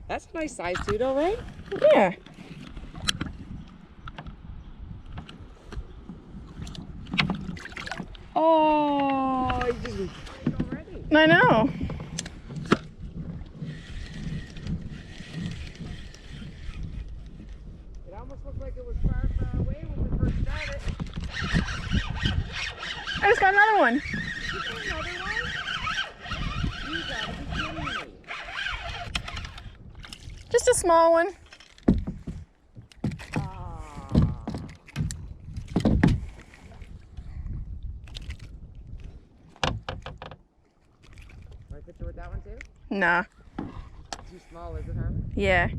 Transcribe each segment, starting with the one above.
That's a nice size too, though, right? Yeah. Oh, you just already. I know. It almost looked like it was far, far away when we first started. I just got another one. You got another one? You gotta be kidding me. Just a small one. Want a picture with that one too? Nah. Too small, is it, Herman? Yeah.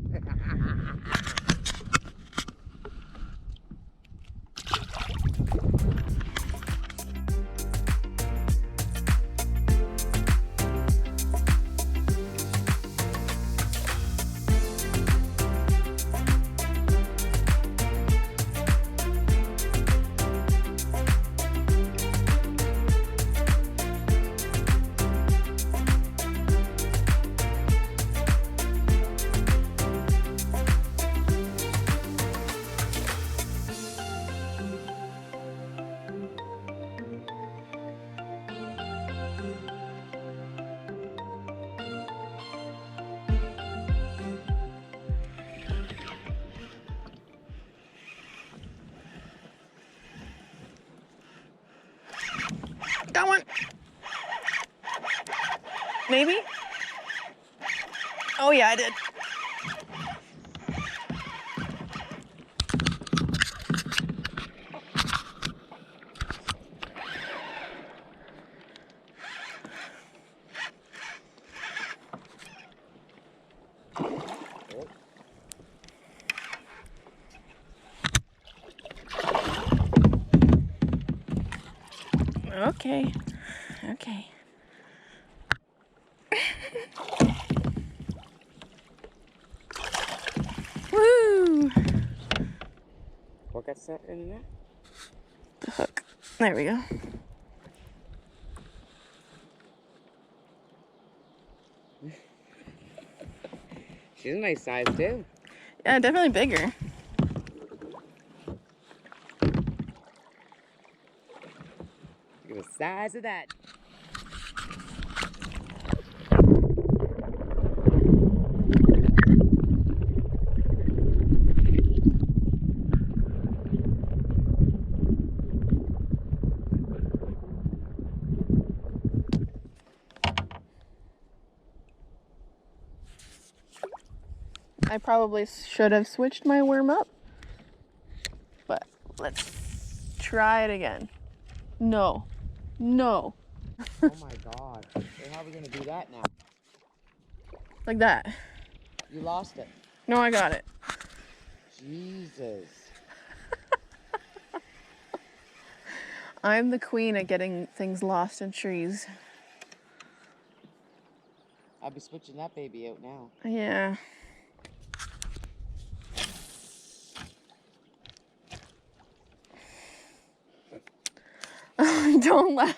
Got one. Maybe? Oh yeah, I did. Okay. Okay. Woo! What got set in there? The hook. There we go. She's a nice size too. Yeah, definitely bigger. Look at the size of that. I probably should have switched my worm up, but let's try it again. No. No. Oh my god. So how are we gonna do that now? Like that. You lost it. No, I got it. Jesus. I'm the queen at getting things lost in trees. I'll be switching that baby out now. Yeah. Don't laugh.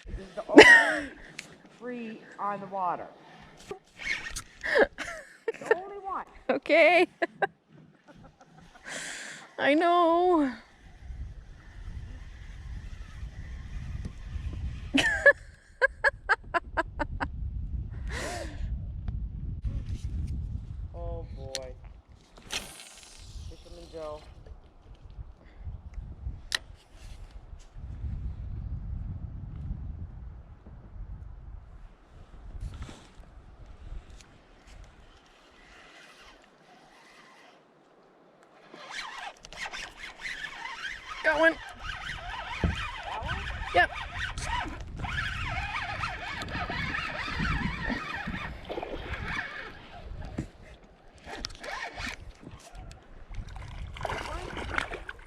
This is the only free on the water. The only one. Okay. I know. Oh boy. Fisherman Joe. Got one. Yep.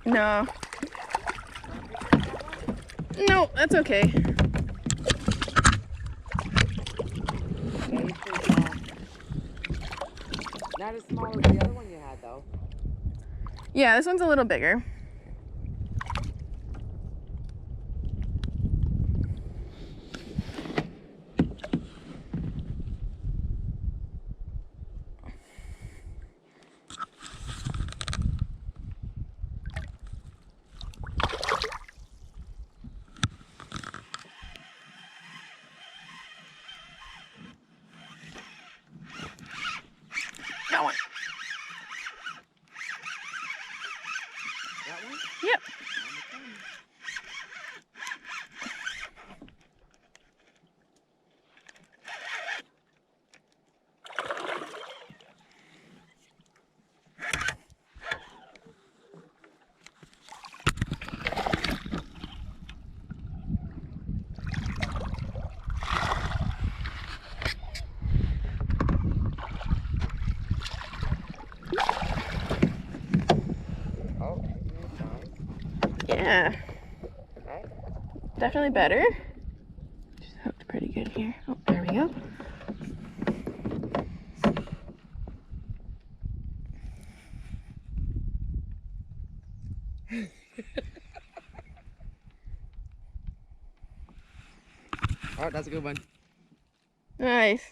No. No, that's okay. Yeah, he's pretty small. Not as small as the other one you had though. Yeah, this one's a little bigger. Yeah. Definitely better. She's hooked pretty good here. Oh, there we go. Oh, that's a good one. Nice.